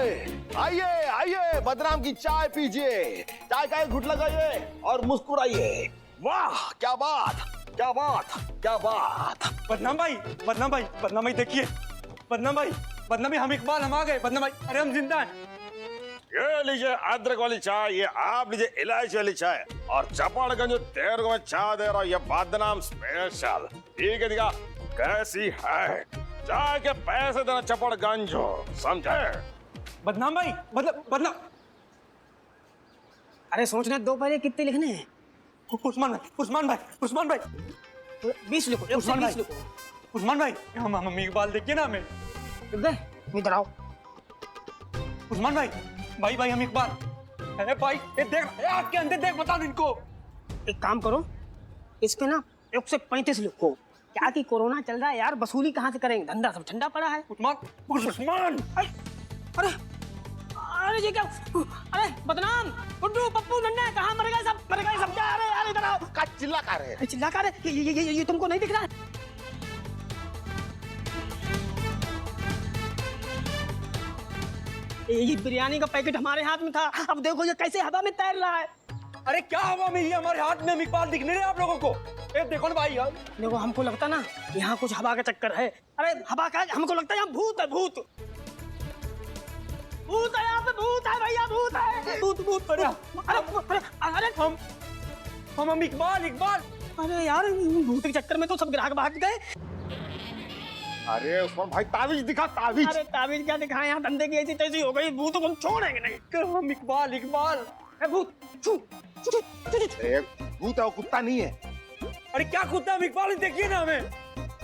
आइए आइए, बदनाम की चाय पीजिए, चाय का एक घुट लगाइए और मुस्कुराइए। वाह क्या बात, क्या बात, क्या बात। बदनाम भाई, बदनाम भाई, बदनाम भाई देखिए, बदनाम भाई, बदनाम भाई, हम इकबाल, हम आ गए। बदनाम भाई, अरे हम जिंदा हैं। ये लीजिए अदरक वाली चाय, ये आप लीजिए इलायची वाली चाय, और चपड़गंज जो तेरे को मैं चाय दे रहा हूँ, ये बदनाम स्पेशल। ठीक है दिखा कैसी है, चाय के पैसे देना चपड़गंज हो, समझे? बदनाम भाई, बदनाम। अरे सोचने दो पहले कितने लिखने हैं। उस्मान भाई, उस्मान भाई, उस्मान भाई, 20 लिखो, उस्मान भाई, 20 लिखो। उस्मान भाई, हम इकबाल देखिए ना हमें। इधर आओ। उस्मान भाई, भाई भाई हम इकबाल। अरे भाई ये देख, आग के अंदर देख, बता दो इनको। एक काम करो, इस पे ना 135 लिखो। क्या कि कोरोना चल रहा है यार, वसूली कहाँ से करेंगे, धंधा सब ठंडा पड़ा है। उस्मान, अरे अरे ये क्या, अरे बदनाम, गुड्डू, पप्पू, नन्ना, कहाँ मर गए सब, मर गए सब क्या? अरे यार इधर आओ। का चिल्ला कर रहे हैं। चिल्ला कर रहे, ये तुमको नहीं दिख रहा है? ये बिरयानी का पैकेट हमारे हाथ में था, अब देखो ये कैसे हवा में तैर रहा है। अरे क्या हवा में, ये हमारे हाथ में, हम इकबाल दिख नहीं रहे आप लोगों को? ए देखो ना भाई यार, देखो हमको लगता ना यहाँ कुछ हवा का चक्कर है। अरे हवा का, हमको लगता है यहाँ भूत है, भूत भूत है, यहाँ पे भूत है भैया, भूत है, भूत भूत। अरे अरे अरे हम इकबाल, इकबाल। अरे यार भूत के चक्कर में तो सब ग्राहक भाग गए। अरे उस्मान भाई तावीज दिखा, तावीज। अरे ताबीज क्या दिखाए, यहाँ धंधे की ऐसी तैसी हो गई, भूत को हम छोड़ेंगे नहीं। हम इकबाल, इकबाल। अरे भूत, छू छू छू छू। भूत है वो, कुत्ता नहीं है। अरे क्या खुदा, हम इकबाल, देखिए ना हमें।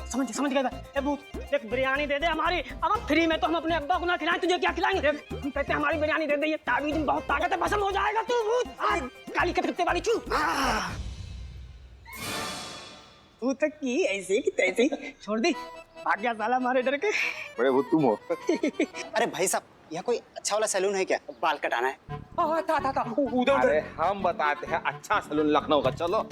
समझ गए। ए भूत देख, बिरयानी दे दे हमारी, अब हम फ्री में, तो हम अपने अब्बा को ना खिलाएं, तुझे क्या खिलाएंगे? हम कहते हैं हमारी बिरयानी दे दे, ये ताबीज में बहुत ताकत है, भस्म हो जाएगा तू भूत। काली कटकटे वाली चू। भूत की ऐसे की तैसे छोड़ दी, भाग गया साला हमारे डर के। बड़े भूत तुम हो। अरे भाई साहब, यहाँ कोई अच्छा वाला सैलून है क्या? बाल कटाना है। था उधर। अरे हम बताते हैं अच्छा सैलून लखनऊ का, चलो।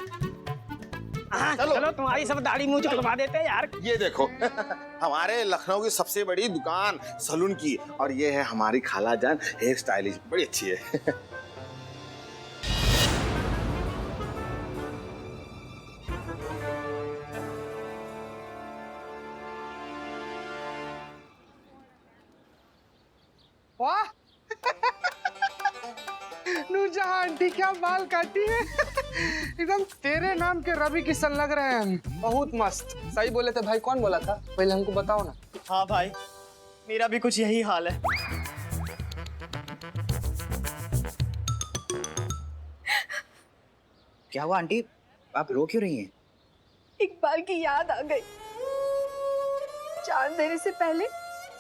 हाँ, चलो तुम्हारी सब दाढ़ी मूंछ कटवा देते हैं यार। ये देखो हमारे लखनऊ की सबसे बड़ी दुकान सलून की, और ये है हमारी खाला जान हेयर स्टाइलिश, बड़ी अच्छी है। वाह नूरजहां आंटी क्या बाल काटी है। एकदम तेरे नाम के रवि किशन लग रहे हैं हम। बहुत मस्त। सही बोले थे भाई, कौन बोला था? पहले हमको बताओ ना। हाँ भाई, मेरा भी कुछ यही हाल है। क्या हुआ आंटी, आप रो क्यों रही हैं? इकबाल की याद आ गई। जान देने से पहले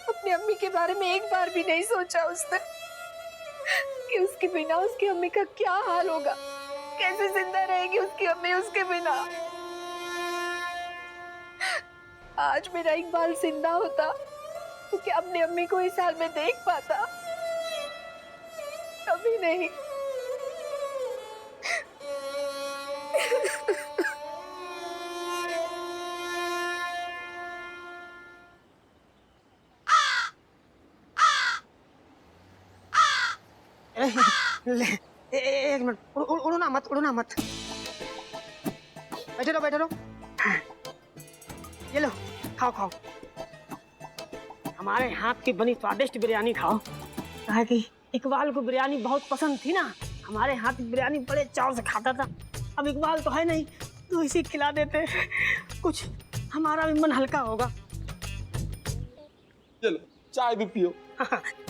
अपनी अम्मी के बारे में एक बार भी नहीं सोचा उसने कि उसके बिना उसकी अम्मी का क्या हाल होगा, कैसे जिंदा रहेगी उसकी अम्मी उसके बिना। आज मेरा इकबाल जिंदा होता तो क्या अपनी अम्मी को इस हाल में देख पाता? कभी नहीं। एक मिनट, उड़ना मत, उड़ना मत। बैठे रहो, बैठे रहो। ये लो, खाओ खाओ, हमारे हाथ की बनी स्वादिष्ट बिरयानी खाओ। कहा कि इकबाल को बिरयानी बहुत पसंद थी ना, हमारे हाथ की बिरयानी बड़े चाव से खाता था। अब इकबाल तो है नहीं, तो इसी खिला देते, कुछ हमारा भी मन हल्का होगा। चलो चाय भी पियो।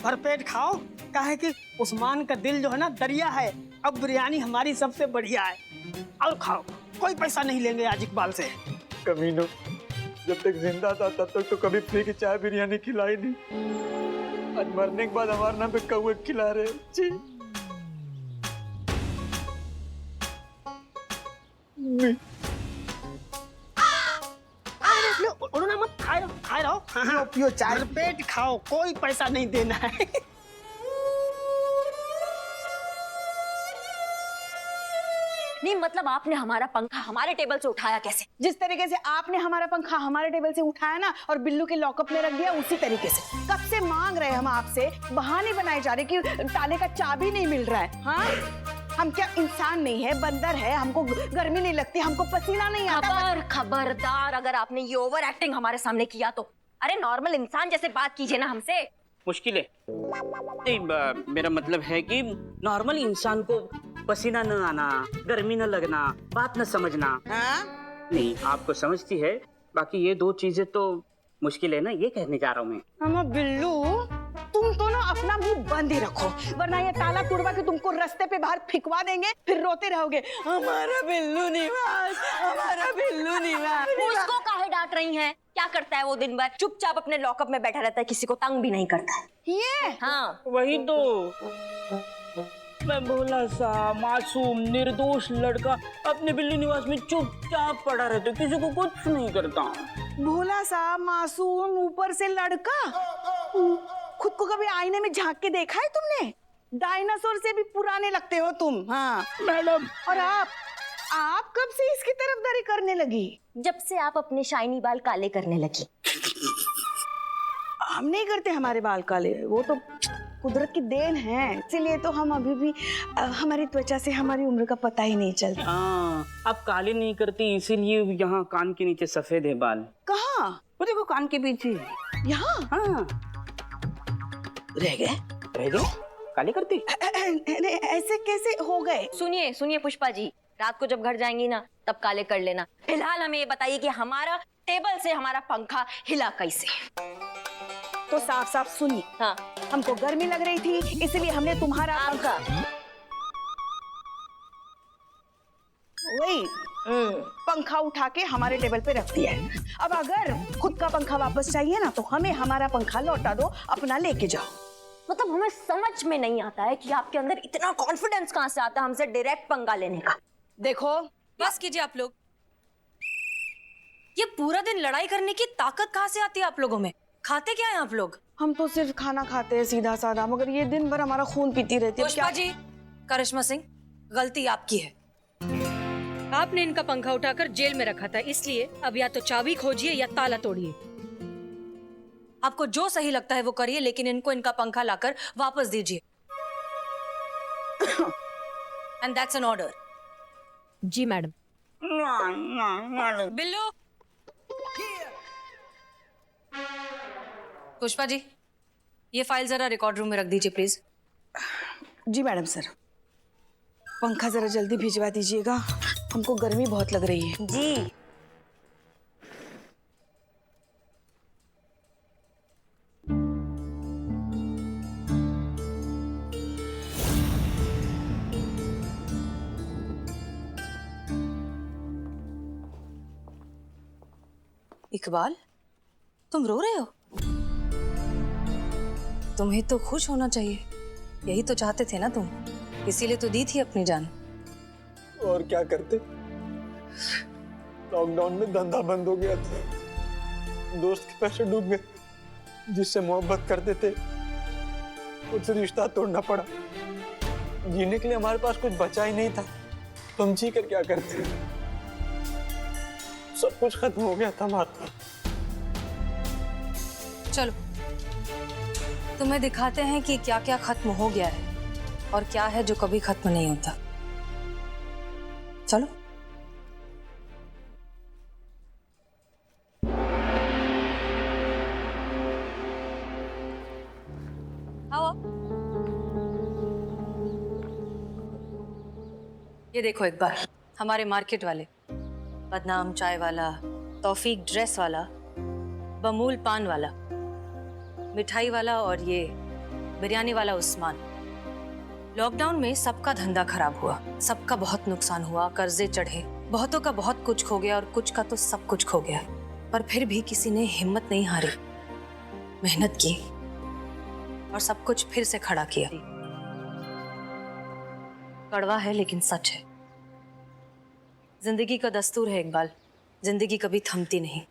भरपेट खाओ, काहे कि उस्मान का दिल जो है ना दरिया है, अब बिरयानी हमारी सबसे बढ़िया है। और खाओ, कोई पैसा नहीं लेंगे आज इकबाल से। कमीनो, जब तक जिंदा था तब तक तो कभी फ्री की चाय बिरयानी खिलाई नहीं। आज मरने के बाद हमारे नाम पे कौवे खिला रहे जी। उड़ना मत, खाए रहो। हाँ, पियो चाय, पेट खाओ, कोई पैसा नहीं देना है। नहीं मतलब आपने हमारा पंखा हमारे टेबल से उठाया कैसे? जिस तरीके से आपने हमारा पंखा हमारे टेबल से उठाया ना और बिल्लू के लॉकअप में रख दिया, उसी तरीके से। कब से मांग रहे हम आपसे, बहाने बनाए जा रहे कि ताले का चाबी नहीं मिल रहा है। हाँ, हम क्या इंसान नहीं है, बंदर है, हमको गर्मी नहीं लगती, हमको पसीना नहीं आता। खबरदार अगर आपने ये ओवर एक्टिंग हमारे सामने किया तो। अरे नॉर्मल इंसान जैसे बात कीजिए ना हमसे। मुश्किल है नहीं, मेरा मतलब है कि नॉर्मल इंसान को पसीना न आना, गर्मी न लगना, बात न समझना। हाँ? नहीं, आपको समझती है, बाकी ये दो चीजें तो मुश्किल है ना, ये कहने जा रहा हूँ मैं। हम बिल्लू, तुम तो ना अपना मुंह बंद ही रखो, वरना ये ताला तुड़वा के तुमको रास्ते पे बाहर फिकवा देंगे, फिर रोते रहोगे हमारा बिल्लू निवास, हमारा बिल्लू निवास। उसको काहे डांट रही हैं? क्या करता है वो दिन भर? चुपचाप अपने लॉकअप में बैठा रहता है, किसी को तंग भी नहीं करता है। ये हाँ वही तो, मैं भोला सा मासूम निर्दोष लड़का अपने बिल्ली निवास में चुपचाप पड़ा रहता, किसी को कुछ नहीं करता। भोला सा मासूम, ऊपर से लड़का। खुद को कभी आईने में झांक के देखा है तुमने? डायनासोर से भी पुराने लगते हो तुम। हाँ मैडम। और आप कब से इसकी तरफदारी करने लगी? जब से आप अपने शाइनी बाल काले करने लगी। हम नहीं करते हमारे बाल काले, वो तो कुदरत की देन है, इसीलिए तो हम अभी भी हमारी त्वचा से हमारी उम्र का पता ही नहीं चलता। हाँ, आप काले नहीं करती इसीलिए यहाँ कान के नीचे सफेद है बाल। कहाँ? वो देखो कान के पीछे। यहाँ? हाँ। रह गए? काले करती? ऐसे कैसे हो गए? सुनिए सुनिए पुष्पा जी, रात को जब घर जाएंगी ना तब काले कर लेना। फिलहाल हमें ये बताइए कि हमारा टेबल से हमारा पंखा हिला कैसे? तो साफ साफ सुनिए। हाँ, हमको गर्मी लग रही थी, इसलिए हमने तुम्हारा पंखा वही पंखा उठा के हमारे टेबल पे रख दिया है। अब अगर खुद का पंखा वापस चाहिए ना तो हमें हमारा पंखा लौटा दो, अपना लेके जाओ। मतलब हमें समझ में नहीं आता है कि आपके अंदर इतना कॉन्फिडेंस कहाँ से आता है हमसे डायरेक्ट पंगा लेने का। देखो, बस कीजिए आप लोग। ये पूरा दिन लड़ाई करने की ताकत कहाँ से आती है आप लोगों में? खाते क्या हैं आप लोग? हम तो सिर्फ खाना खाते हैं सीधा साधा, मगर ये दिन भर हमारा खून पीती रहती है। पुष्पा जी, करिश्मा सिंह, गलती आपकी है। आपने इनका पंखा उठाकर जेल में रखा था, इसलिए अब या तो चाबी खोजिए या ताला तोड़िए। आपको जो सही लगता है वो करिए, लेकिन इनको इनका पंखा लाकर वापस दीजिए। And that's an order. जी मैडम। बिल्लू। पुष्पा जी, ये फाइल जरा रिकॉर्ड रूम में रख दीजिए प्लीज। Ji madam sir. पंखा जरा जल्दी भिजवा दीजिएगा, हमको गर्मी बहुत लग रही है। जी। इकबाल, तुम रो रहे हो? तुम्हें तो खुश होना चाहिए, यही तो चाहते थे ना तुम, इसीलिए तो दी थी अपनी जान। और क्या करते, लॉकडाउन में धंधा बंद हो गया था, दोस्त के पैसे डूब गए, जिससे मोहब्बत करते थे उससे रिश्ता तोड़ना पड़ा। जीने के लिए हमारे पास कुछ बचा ही नहीं था, तो हम जी कर क्या करते, सब कुछ खत्म हो गया था हमारा। चलो तुम्हें दिखाते हैं कि क्या क्या खत्म हो गया है और क्या है जो कभी खत्म नहीं होता। चलो। आओ। ये देखो एक बार, हमारे मार्केट वाले, बदनाम चाय वाला, तौफीक ड्रेस वाला, बमूल पान वाला, मिठाई वाला और ये बिरयानी वाला उस्मान। लॉकडाउन में सबका धंधा खराब हुआ, सबका बहुत नुकसान हुआ, कर्जे चढ़े, बहुतों का बहुत कुछ खो गया और कुछ का तो सब कुछ खो गया। पर फिर भी किसी ने हिम्मत नहीं हारी, मेहनत की और सब कुछ फिर से खड़ा किया। कड़वा है लेकिन सच है। जिंदगी का दस्तूर है इकबाल, जिंदगी कभी थमती नहीं।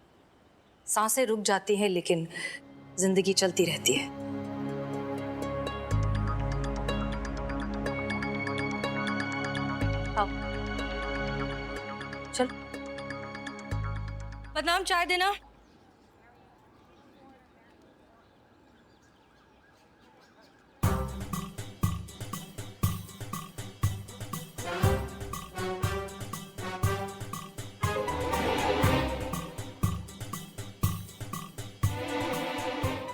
सांसें रुक जाती हैं लेकिन जिंदगी चलती रहती है। आओ। बदनाम चाय देना।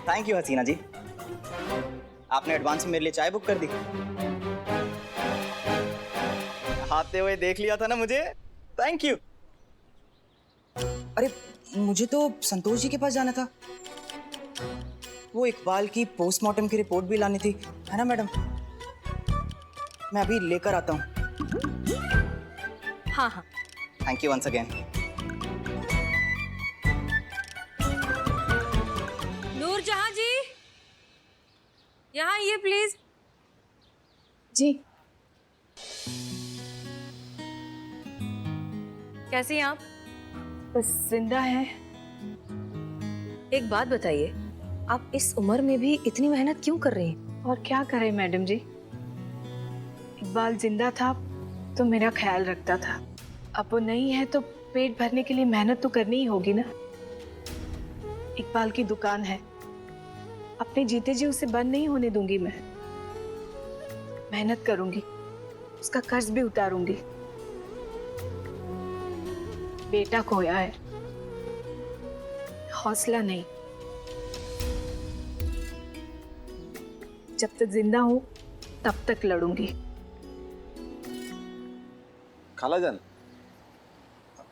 थैंक यू हसीना जी, आपने एडवांस में मेरे लिए चाय बुक कर दी। आते हुए देख लिया था ना मुझे, थैंक यू। अरे मुझे तो संतोष जी के पास जाना था, वो इकबाल की पोस्टमार्टम की रिपोर्ट भी लानी थी, है ना मैडम? मैं अभी लेकर आता हूँ। हाँ हाँ। Thank you once again. Noorjahan ji, यहाँ आइए प्लीज। जी। कैसी हैं आप? बस जिंदा है। एक बात बताइए, आप इस उम्र में भी इतनी मेहनत क्यों कर रही हैं? और क्या करें मैडम जी, इकबाल जिंदा था तो मेरा ख्याल रखता था, अब वो नहीं है तो पेट भरने के लिए मेहनत तो करनी ही होगी ना। इकबाल की दुकान है, अपने जीते जी उसे बंद नहीं होने दूंगी। मैं मेहनत करूंगी, उसका कर्ज भी उतारूंगी। बेटा खोया है, हौसला नहीं। जब तक जिंदा हूं तब तक लड़ूंगी। खालाजान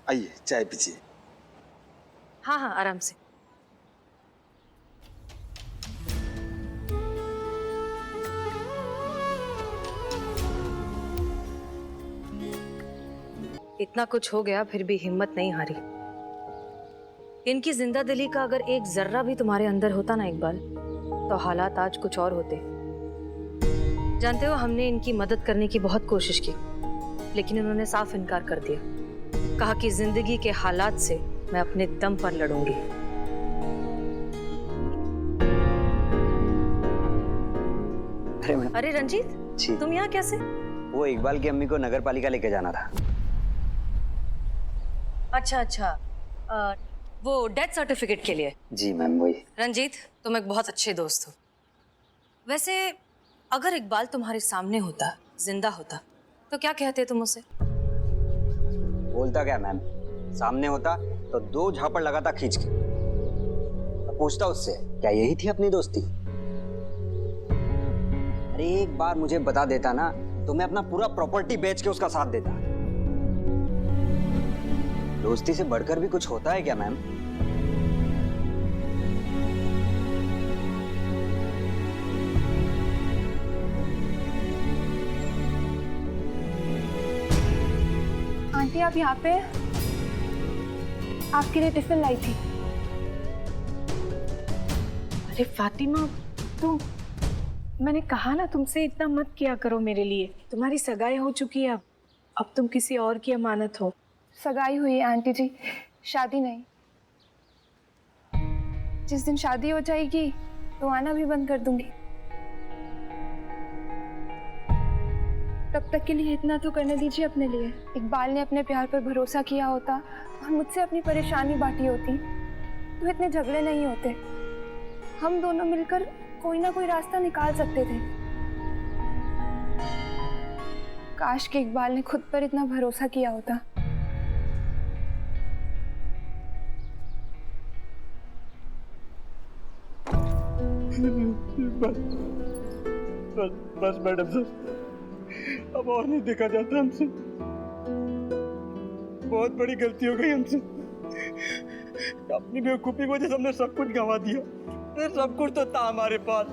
आइए चाय पीजिए। हाँ हाँ, आराम से। इतना कुछ हो गया फिर भी हिम्मत नहीं हारी। इनकी जिंदा दिली का अगर एक जर्रा भी तुम्हारे अंदर होता ना इकबाल, तो हालात आज कुछ और होते। जानते हो, हमने इनकी मदद करने की बहुत कोशिश की, लेकिन इन्होंने साफ इनकार कर दिया। कहा कि जिंदगी के हालात से मैं अपने दम पर लड़ूंगी। अरे रंजीत, तुम यहाँ कैसे? वो इकबाल की अम्मी को नगर पालिका लेके जाना था। अच्छा अच्छा, वो डेथ सर्टिफिकेट के लिए? जी मैम वही। रंजीत, तुम एक बहुत अच्छे दोस्त हो। वैसे अगर इकबाल तुम्हारे सामने होता, जिंदा होता, तो क्या कहते तुम उसे? बोलता क्या मैम, सामने होता तो 2 झापड़ लगाता खींच के। तो पूछता उससे, क्या यही थी अपनी दोस्ती? अरे एक बार मुझे बता देता ना, तो मैं अपना पूरा प्रॉपर्टी बेच के उसका साथ देता। दोस्ती से बढ़कर भी कुछ होता है क्या मैम? आंटी आप यहाँ पे? आपके लिए टिफिन लाई थी। अरे फातिमा, तुम, मैंने कहा ना तुमसे इतना मत किया करो मेरे लिए। तुम्हारी सगाई हो चुकी है, अब तुम किसी और की अमानत हो। सगाई हुई है आंटी जी, शादी नहीं। जिस दिन शादी हो जाएगी तो आना भी बंद कर दूंगी। तब तक के लिए इतना तो करने दीजिए अपने लिए। इकबाल ने अपने प्यार पर भरोसा किया होता और मुझसे अपनी परेशानी बांटी होती तो इतने झगड़े नहीं होते। हम दोनों मिलकर कोई ना कोई रास्ता निकाल सकते थे। काश कि इकबाल ने खुद पर इतना भरोसा किया होता। बस मैडम सर, अब और नहीं देखा जाता हमसे। बहुत बड़ी गलती हो गई हमसे। अपनी बेवकूफी की वजह से हमने सब कुछ गंवा दिया। फिर सब कुछ तो था हमारे पास,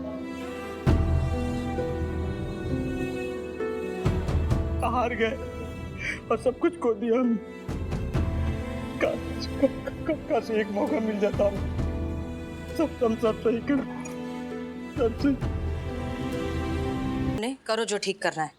हार गए और सब कुछ खो दिया हम। काश एक मौका मिल जाता, सब सही कर, सब सही। नहीं करो जो ठीक करना है।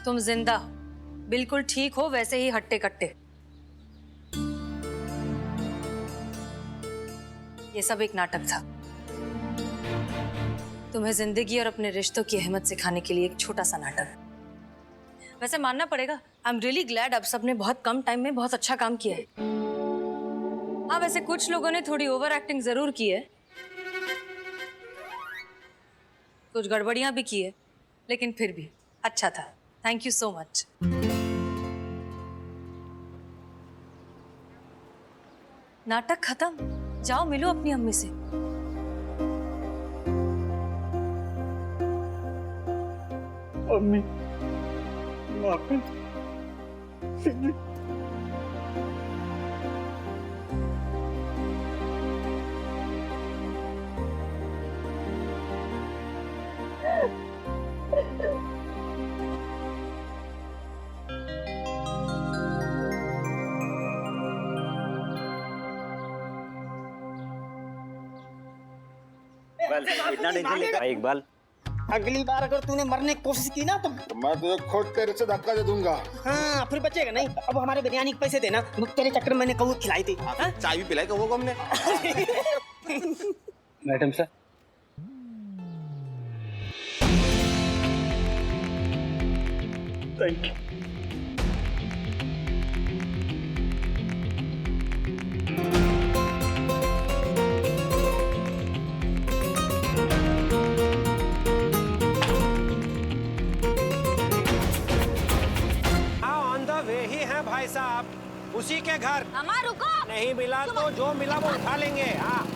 तुम जिंदा हो, बिल्कुल ठीक हो, वैसे ही हट्टे कट्टे। ये सब एक नाटक था, तुम्हें जिंदगी और अपने रिश्तों की अहमियत सिखाने के लिए एक छोटा सा नाटक। वैसे मानना पड़ेगा, आई एम रियली ग्लैड आप सबने बहुत कम टाइम में बहुत अच्छा काम किया है। हाँ, वैसे कुछ लोगों ने थोड़ी ओवर एक्टिंग जरूर की है, कुछ गड़बड़ियां भी की है, लेकिन फिर भी अच्छा था। Thank you so much. नाटक खत्म, जाओ मिलो अपनी अम्मी से। अम्मी माफी। इतना टेंशन लेकर इकबाल, अगली बार अगर तूने मरने की कोशिश की ना तो मैं तुझे खुद तेरे से धक्का दे दूंगा। हाँ, फिर बचेगा नहीं। अब हमारे बिरयानी के पैसे देना, तेरे चक्कर में मैंने कबूल खिलाई थी। चाय भी पिलाई कबूल को हमने। Madam sir, thank you. भाई साहब, उसी के घर। अमा रुको, नहीं मिला तो जो मिला वो उठा लेंगे। हाँ,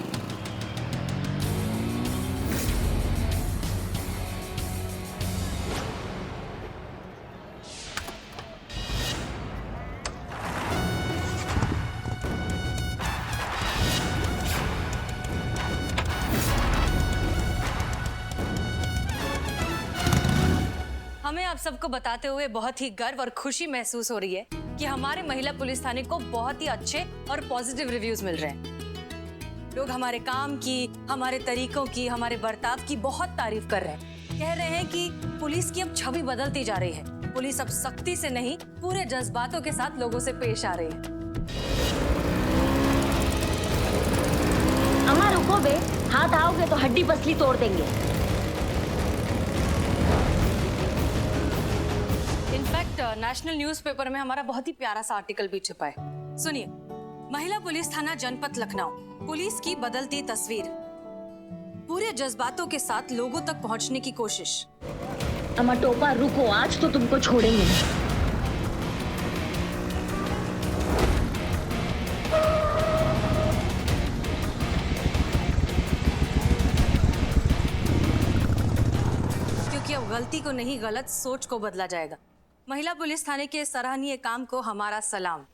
हमें आप सबको बताते हुए बहुत ही गर्व और खुशी महसूस हो रही है कि हमारे महिला पुलिस थाने को बहुत ही अच्छे और पॉजिटिव रिव्यूज मिल रहे हैं। लोग हमारे काम की, हमारे तरीकों की, हमारे बर्ताव की बहुत तारीफ कर रहे हैं। कह रहे हैं कि पुलिस की अब छवि बदलती जा रही है। पुलिस अब सख्ती से नहीं, पूरे जज्बातों के साथ लोगों से पेश आ रही है। अमा रुको बे, हाथ आओगे तो हड्डी पसली तोड़ देंगे। इनफैक्ट नेशनल न्यूज़पेपर में हमारा बहुत ही प्यारा सा आर्टिकल भी छपा है। सुनिए, महिला पुलिस थाना जनपद लखनऊ, पुलिस की बदलती तस्वीर, पूरे जज्बातों के साथ लोगों तक पहुंचने की कोशिश। अमा टोपा रुको, आज तो तुमको छोड़ेंगे नहीं। क्योंकि अब गलती को नहीं, गलत सोच को बदला जाएगा। महिला पुलिस थाने के सराहनीय काम को हमारा सलाम।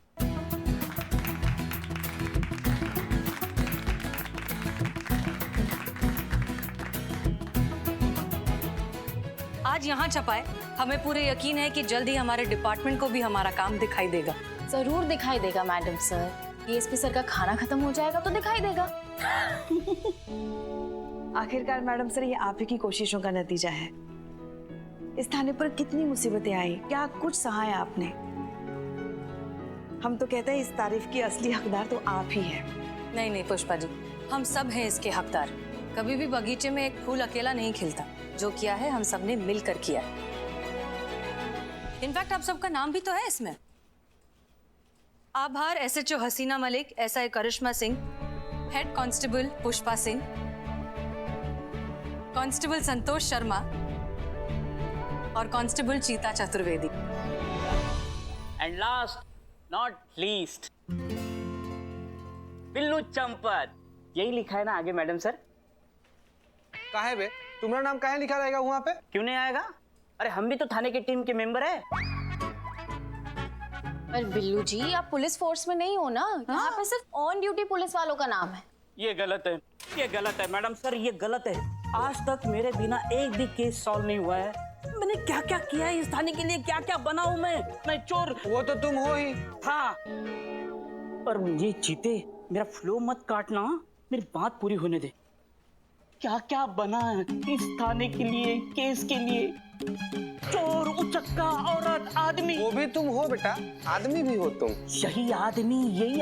आज यहाँ छपाए, हमें पूरे यकीन है कि जल्द ही हमारे डिपार्टमेंट को भी हमारा काम दिखाई देगा। जरूर दिखाई देगा मैडम सर। डीएसपी सर का खाना खत्म हो जाएगा तो दिखाई देगा। आखिरकार मैडम सर, ये आप ही की कोशिशों का नतीजा है। इस थाने पर कितनी मुसीबतें आई, क्या कुछ सहाया आपने। हम तो कहते हैं इस तारीफ की असली हकदार तो आप ही हैं। नहीं नहीं पुष्पा जी, हम सब हैं इसके हकदार। कभी भी बगीचे में एक फूल अकेला नहीं खिलता। जो किया है हम सबने मिलकर किया है। इनफैक्ट आप सबका नाम भी तो है इसमें। आभार SHO Hasina Malik, SI Karishma Singh, head constable Pushpa Singh, constable Santosh Sharma और constable Cheeta Chaturvedi. And last not least, Billu Champat. यही लिखा है ना आगे मैडम सर? काहे बे, तुम्हारा नाम काहे लिखा रहेगा वहाँ पे? क्यों नहीं आएगा? अरे हम भी तो थाने की टीम के मेंबर है। पर बिल्लू जी, आप पुलिस फोर्स में नहीं हो ना। यहाँ पे सिर्फ ऑन ड्यूटी पुलिस वालों का नाम है। ये गलत है, ये गलत है मैडम सर, ये गलत है। आज तक मेरे बिना एक भी केस सॉल्व नहीं हुआ है। मैंने क्या क्या किया है इस थाने के लिए, क्या क्या बना हूं मैं चोर। वो तो तुम हो ही। हाँ, पर ये चीते, मेरा फ्लो मत काटना, मेरी बात पूरी होने दे। क्या क्या बना है इस थाने के लिए, केस के लिए। चोर, उचक्का, औरत, आदमी। वो भी तुम हो बेटा, आदमी भी हो तुम। यही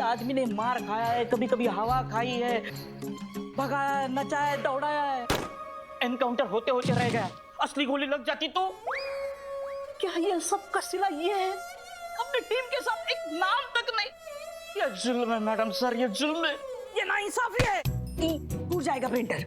आदमी ने मार खाया है, कभी कभी हवा खाई है, भगाया है, नचाया है, दौड़ाया है। एनकाउंटर होते होते रह गया, असली गोली लग जाती तो क्या ये सब का सिला ये है? अपनी टीम के साथ एक नाम तक नहीं। ये जुल्म है मैडम सर, ये जुल्म है, ये नाइंसाफी है। टूट जाएगा प्रिंटर,